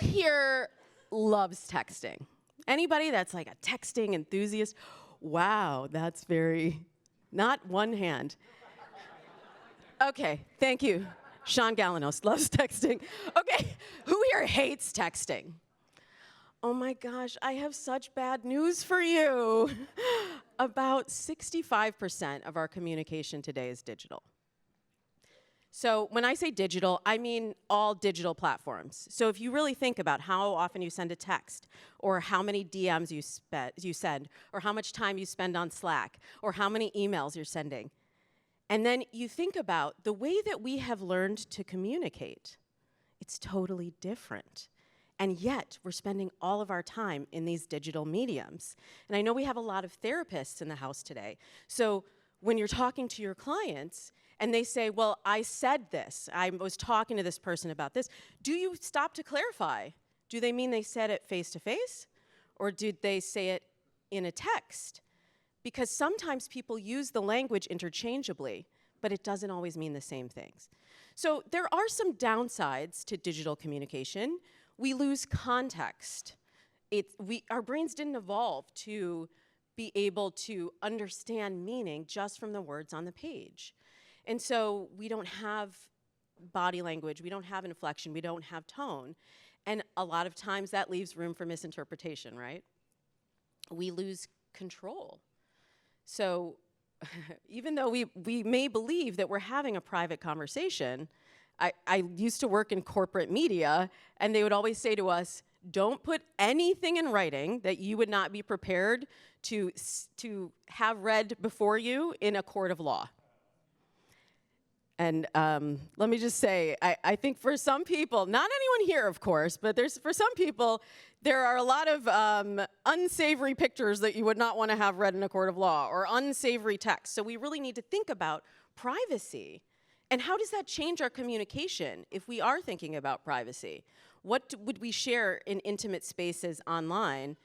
here loves texting? Anybody that's like a texting enthusiast? Wow, that's very, not one hand. Okay, thank you. Sean Galanos loves texting. Okay, who here hates texting? Oh my gosh, I have such bad news for you. About 65% of our communication today is digital. So when I say digital, I mean all digital platforms. So if you really think about how often you send a text, or how many DMs you send, or how much time you spend on Slack, or how many emails you're sending, and then you think about the way that we have learned to communicate, it's totally different. And yet, we're spending all of our time in these digital mediums. And I know we have a lot of therapists in the house today. So when you're talking to your clients, and they say, well, I said this, I was talking to this person about this, do you stop to clarify? Do they mean they said it face-to-face? Or did they say it in a text? Because sometimes people use the language interchangeably, but it doesn't always mean the same things. So there are some downsides to digital communication. We lose context. Our brains didn't evolve to be able to understand meaning just from the words on the page. And so we don't have body language, we don't have inflection, we don't have tone. And a lot of times that leaves room for misinterpretation, right? We lose control. So even though we may believe that we're having a private conversation, I used to work in corporate media, and they would always say to us, don't put anything in writing that you would not be prepared to have read before you in a court of law. And let me just say, I think for some people, not anyone here, of course, but for some people, there are a lot of unsavory pictures that you would not want to have read in a court of law, or unsavory text. So we really need to think about privacy. And how does that change our communication if we are thinking about privacy? What would we share in intimate spaces online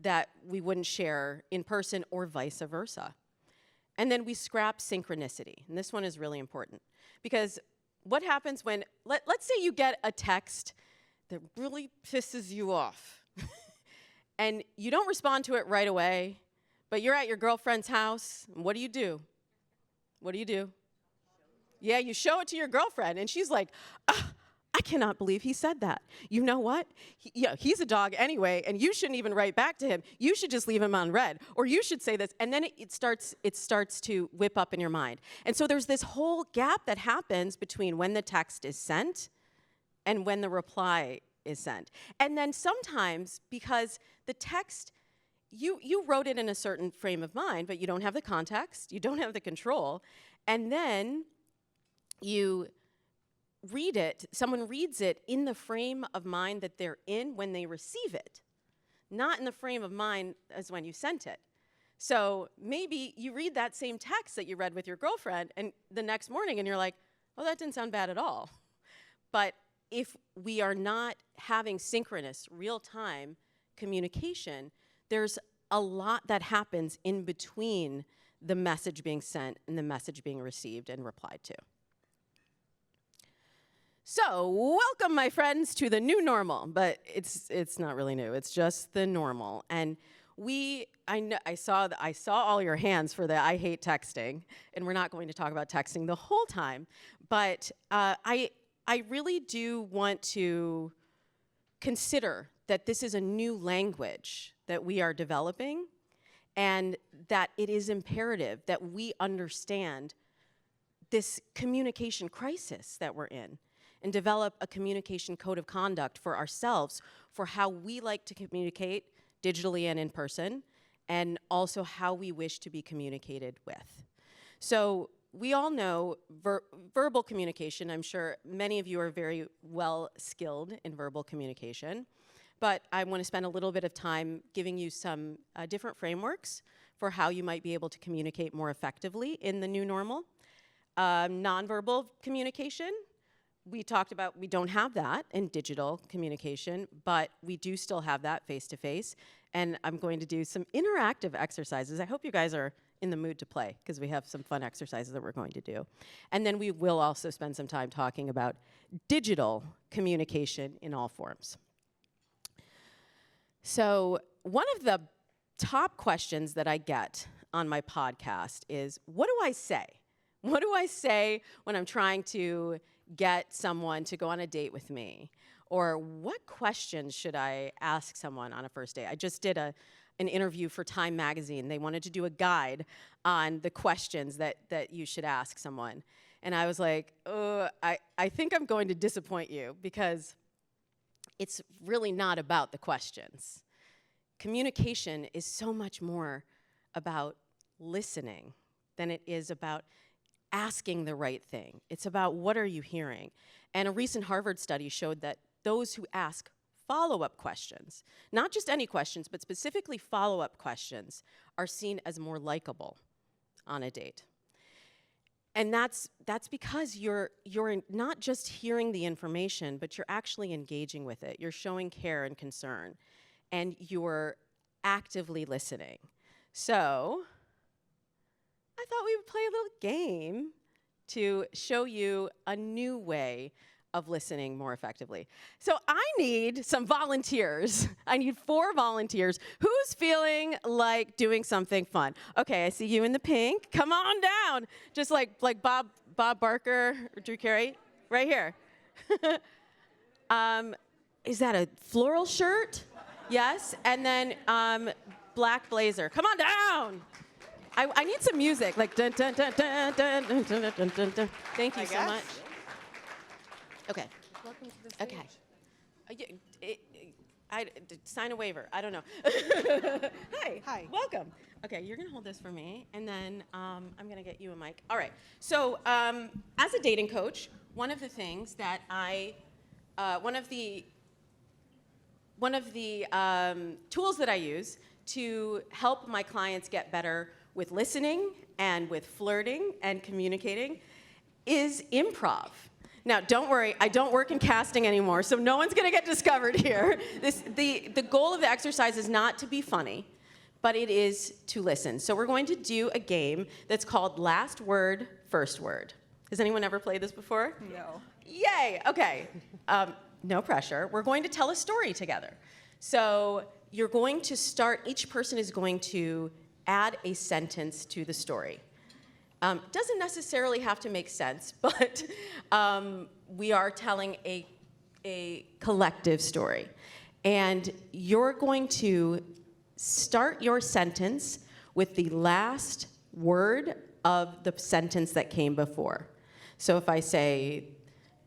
that we wouldn't share in person, or vice versa? And then we scrap synchronicity. And this one is really important. Because what happens when, let's say you get a text that really pisses you off. And you don't respond to it right away, but you're at your girlfriend's house, and what do you do? What do you do? Yeah, you show it to your girlfriend, and she's like, I cannot believe he said that. You know what? He's a dog anyway, and you shouldn't even write back to him. You should just leave him on read, or you should say this, and then it starts to whip up in your mind. And so there's this whole gap that happens between when the text is sent and when the reply is sent. And then sometimes, because the text, you wrote it in a certain frame of mind, but you don't have the context, you don't have the control, and then you read it, someone reads it in the frame of mind that they're in when they receive it, not in the frame of mind as when you sent it. So maybe you read that same text that you read with your girlfriend and the next morning, and you're like, oh, that didn't sound bad at all. But if we are not having synchronous, real-time communication, there's a lot that happens in between the message being sent and the message being received and replied to. So, welcome, my friends, to the new normal, but it's not really new. It's just the normal. And I saw all your hands for the I hate texting, and we're not going to talk about texting the whole time, but I really do want to consider that this is a new language that we are developing, and that it is imperative that we understand this communication crisis that we're in, and develop a communication code of conduct for ourselves for how we like to communicate digitally and in person, and also how we wish to be communicated with. So we all know verbal communication. I'm sure many of you are very well skilled in verbal communication, but I want to spend a little bit of time giving you some different frameworks for how you might be able to communicate more effectively in the new normal. Nonverbal communication. We talked about we don't have that in digital communication, but we do still have that face-to-face. And I'm going to do some interactive exercises. I hope you guys are in the mood to play, because we have some fun exercises that we're going to do. And then we will also spend some time talking about digital communication in all forms. So one of the top questions that I get on my podcast is, what do I say? What do I say when I'm trying to get someone to go on a date with me? Or what questions should I ask someone on a first date? I just did an interview for Time Magazine. They wanted to do a guide on the questions that you should ask someone. And I was like, I think I'm going to disappoint you, because it's really not about the questions. Communication is so much more about listening than it is about asking the right thing. It's about, what are you hearing? And a recent Harvard study showed that those who ask follow-up questions, not just any questions, but specifically follow-up questions, are seen as more likable on a date. And that's because you're not just hearing the information, but you're actually engaging with it. You're showing care and concern, and you're actively listening. So I thought we would play a little game to show you a new way of listening more effectively. So I need some volunteers. I need 4 volunteers. Who's feeling like doing something fun? Okay, I see you in the pink. Come on down. Just like Bob Barker or Drew Carey, right here. Is that a floral shirt? Yes, and then black blazer. Come on down. I need some music, like dun dun dun dun dun dun dun dun dun dun. Thank you so much. Okay. Welcome to the stage. Okay. Sign a waiver. I don't know. Hi. Hi. Welcome. Okay, you're gonna hold this for me, and then I'm gonna get you a mic. All right. So, as a dating coach, one of the things that one of the tools that I use to help my clients get better with listening and with flirting and communicating is improv. Now, don't worry, I don't work in casting anymore, so no one's gonna get discovered here. The goal of the exercise is not to be funny, but it is to listen. So we're going to do a game that's called Last Word, First Word. Has anyone ever played this before? No. Yay, okay. No pressure. We're going to tell a story together. So you're going to start, each person is going to add a sentence to the story. Doesn't necessarily have to make sense, but we are telling a collective story. And you're going to start your sentence with the last word of the sentence that came before. So if I say,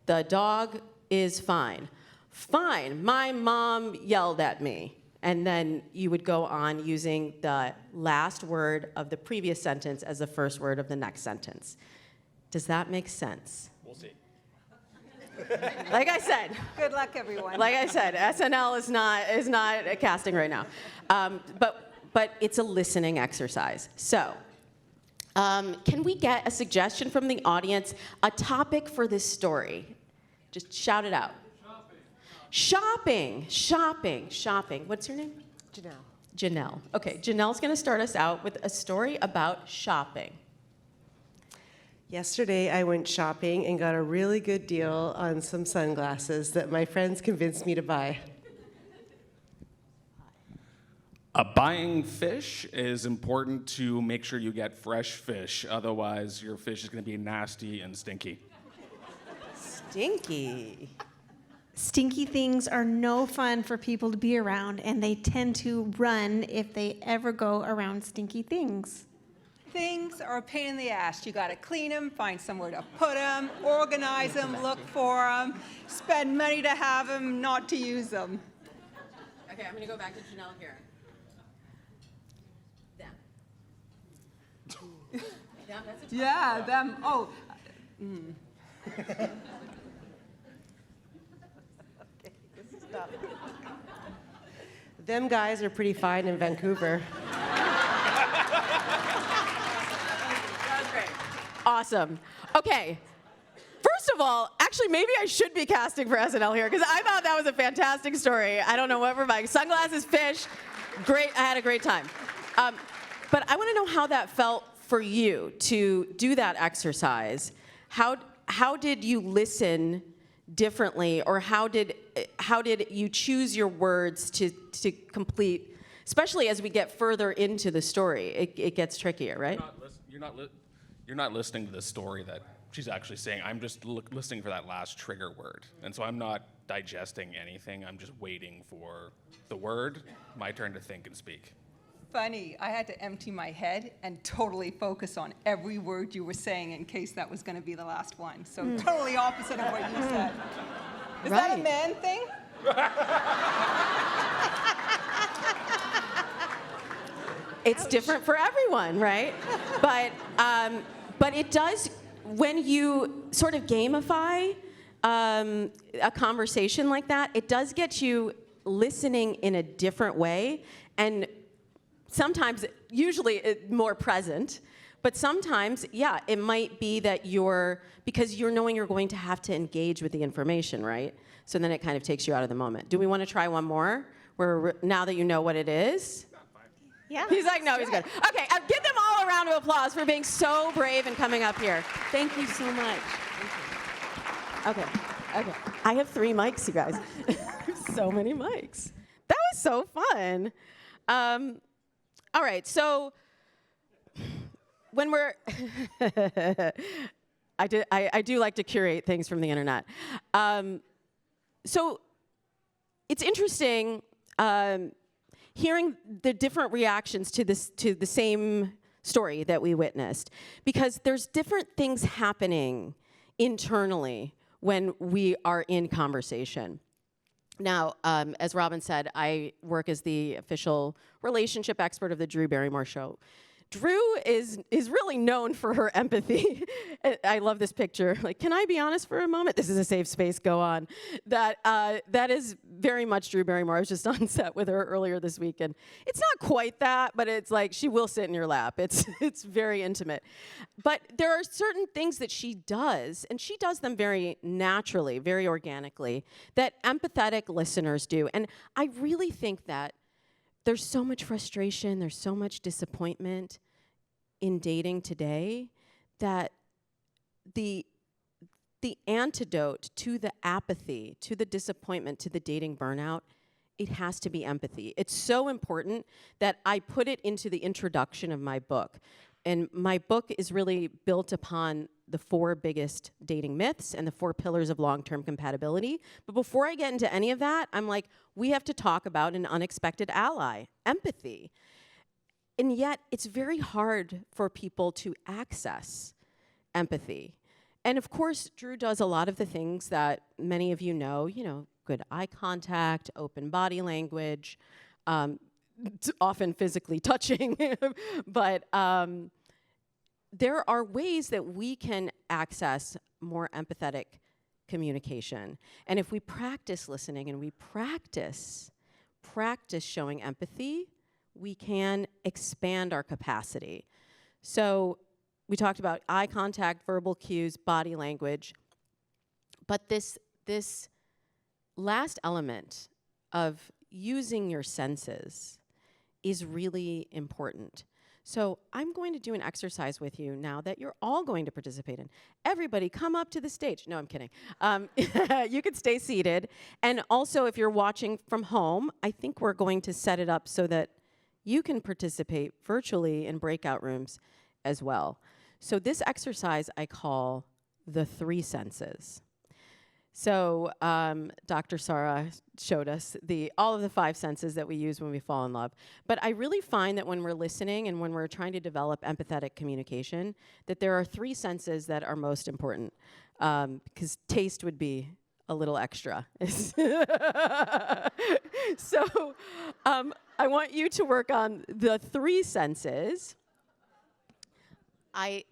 the dog is fine. Fine, my mom yelled at me. And then you would go on using the last word of the previous sentence as the first word of the next sentence. Does that make sense? We'll see. Like I said. Good luck, everyone. Like I said, SNL is not casting right now. But it's a listening exercise. So, can we get a suggestion from the audience, a topic for this story? Just shout it out. Shopping. What's your name? Janelle. Okay, Janelle's going to start us out with a story about shopping. Yesterday, I went shopping and got a really good deal on some sunglasses that my friends convinced me to buy. Buying fish is important to make sure you get fresh fish. Otherwise, your fish is going to be nasty and stinky. Stinky. Stinky things are no fun for people to be around, and they tend to run if they ever go around stinky things. Things are a pain in the ass. You gotta clean them, find somewhere to put them, organize them, look for them, spend money to have them, not to use them. Okay, I'm going to go back to Janelle here. Them. That's a Yeah, them. Oh. Them guys are pretty fine in Vancouver. That was great. Awesome. Okay. First of all, actually, maybe I should be casting for SNL here, because I thought that was a fantastic story. I don't know what we're buying. Sunglasses, fish. Great. I had a great time. But I want to know how that felt for you to do that exercise. How did you listen differently, or how did you choose your words to complete, especially as we get further into the story, it gets trickier, right? You're not listening to the story that she's actually saying. I'm just listening for that last trigger word. And so I'm not digesting anything. I'm just waiting for the word, my turn to think and speak. Funny, I had to empty my head and totally focus on every word you were saying in case that was going to be the last one. So totally opposite of what you said. Is that a Right. man thing? It's different for everyone, right? But it does, when you sort of gamify a conversation like that, it does get you listening in a different way, and sometimes, usually more present, but sometimes, yeah, it might be that because you're knowing you're going to have to engage with the information, right? So then it kind of takes you out of the moment. Do we want to try one more, now that you know what it is? Yeah. He's like, no, he's good. Okay, give them all a round of applause for being so brave and coming up here. Thank you so much. Okay. I have 3 mics, you guys. So many mics. That was so fun. All right, so when we're, I do like to curate things from the internet. So it's interesting hearing the different reactions to the same story that we witnessed, because there's different things happening internally when we are in conversation. Now, as Robin said, I work as the official relationship expert of the Drew Barrymore Show. Drew is really known for her empathy. I love this picture. Like, can I be honest for a moment? This is a safe space. Go on. That is very much Drew Barrymore. I was just on set with her earlier this week, and it's not quite that, but it's like she will sit in your lap. It's very intimate. But there are certain things that she does, and she does them very naturally, very organically, that empathetic listeners do. And I really think that there's so much frustration, there's so much disappointment in dating today that the antidote to the apathy, to the disappointment, to the dating burnout, it has to be empathy. It's so important that I put it into the introduction of my book. And my book is really built upon the 4 biggest dating myths and the 4 pillars of long-term compatibility. But before I get into any of that, I'm like, we have to talk about an unexpected ally, empathy. And yet, it's very hard for people to access empathy. And of course, Drew does a lot of the things that many of you know, good eye contact, open body language, often physically touching, but there are ways that we can access more empathetic communication. And if we practice listening and we practice showing empathy, we can expand our capacity. So we talked about eye contact, verbal cues, body language, but this last element of using your senses is really important. So I'm going to do an exercise with you now that you're all going to participate in. Everybody come up to the stage. No, I'm kidding. You could stay seated. And also, if you're watching from home, I think we're going to set it up so that you can participate virtually in breakout rooms as well. So this exercise I call the 3 senses. So Dr. Sarah showed us all of the 5 senses that we use when we fall in love. But I really find that when we're listening and when we're trying to develop empathetic communication, that there are 3 senses that are most important, because taste would be a little extra. So I want you to work on the 3 senses. I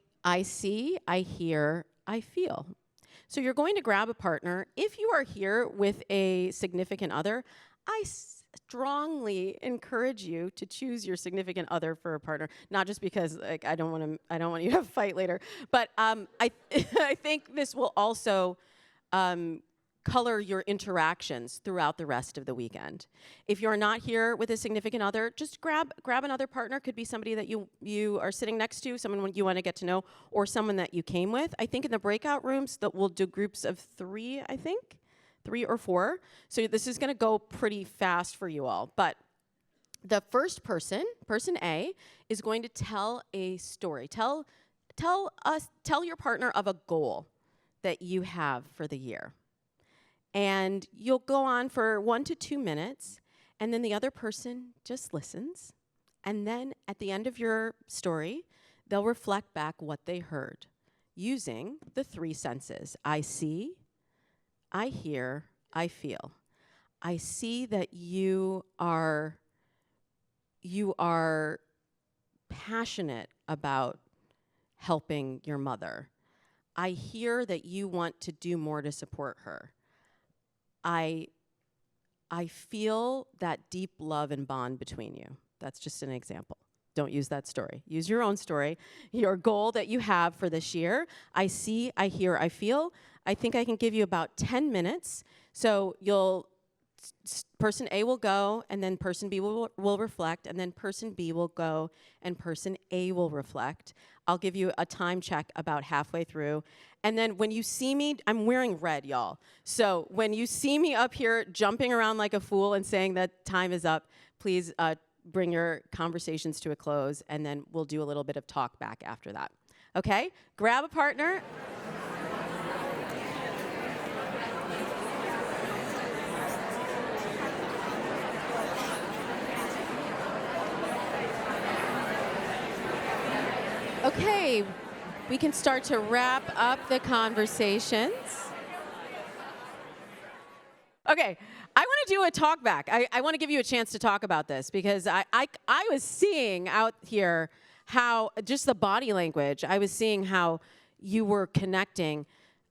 see, I hear, I feel. So you're going to grab a partner. If you are here with a significant other, I strongly encourage you to choose your significant other for a partner. Not just because I don't want you to have a fight later, but I think this will also color your interactions throughout the rest of the weekend. If you're not here with a significant other, just grab another partner. Could be somebody that you are sitting next to, someone you want to get to know, or someone that you came with. I think in the breakout rooms that we'll do groups of 3, I think, 3 or 4. So this is going to go pretty fast for you all. But the first person A, is going to tell a story. Tell your partner of a goal that you have for the year. And you'll go on for 1 to 2 minutes, and then the other person just listens. And then at the end of your story, they'll reflect back what they heard using the 3 senses. I see, I hear, I feel. I see that you are passionate about helping your mother. I hear that you want to do more to support her. I feel that deep love and bond between you. That's just an example. Don't use that story. Use your own story, your goal that you have for this year. I see, I hear, I feel. I think I can give you about 10 minutes. So person A will go, and then person B will reflect, and then person B will go, and person A will reflect. I'll give you a time check about halfway through. And then when you see me, I'm wearing red, y'all. So when you see me up here jumping around like a fool and saying that time is up, please bring your conversations to a close, and then we'll do a little bit of talk back after that. Okay? Grab a partner. Okay, we can start to wrap up the conversations. Okay, I want to do a talk back. I want to give you a chance to talk about this because I was seeing out here how, just the body language, I was seeing how you were connecting.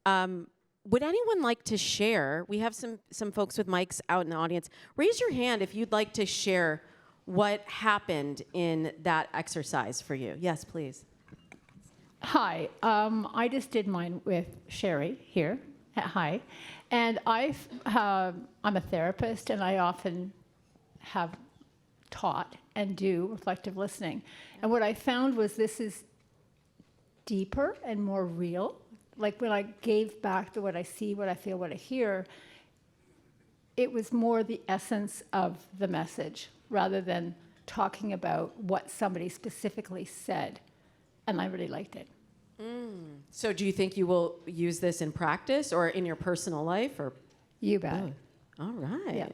Would anyone like to share? We have some folks with mics out in the audience. Raise your hand if you'd like to share what happened in that exercise for you. Yes, please. Hi, I just did mine with Sherry here. Hi, and I'm a therapist, and I often have taught and do reflective listening. And what I found was this is deeper and more real. Like when I gave back to what I see, what I feel, what I hear, it was more the essence of the message rather than talking about what somebody specifically said. And I really liked it. So do you think you will use this in practice or in your personal life? Or You bet. all right. Yeah.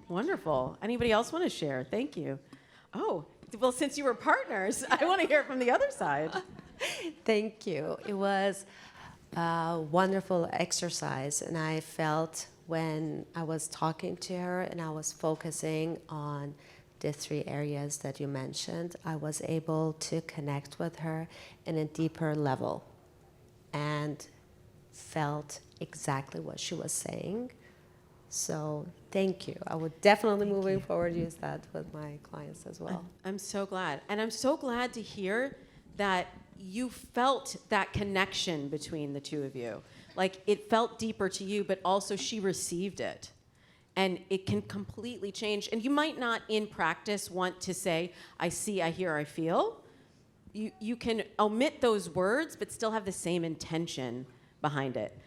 Wonderful. Anybody else want to share? Thank you. Oh, well, since you were partners, I want to hear it from the other side. Thank you. It was a wonderful exercise, and I felt when I was talking to her and I was focusing on the 3 areas that you mentioned, I was able to connect with her in a deeper level and felt exactly what she was saying. So thank you. I would definitely moving forward use that with my clients as well. I'm so glad. And I'm so glad to hear that you felt that connection between the 2 of you. Like it felt deeper to you, but also she received it. And it can completely change. And you might not in practice want to say, I see, I hear, I feel. You can omit those words, but still have the same intention behind it.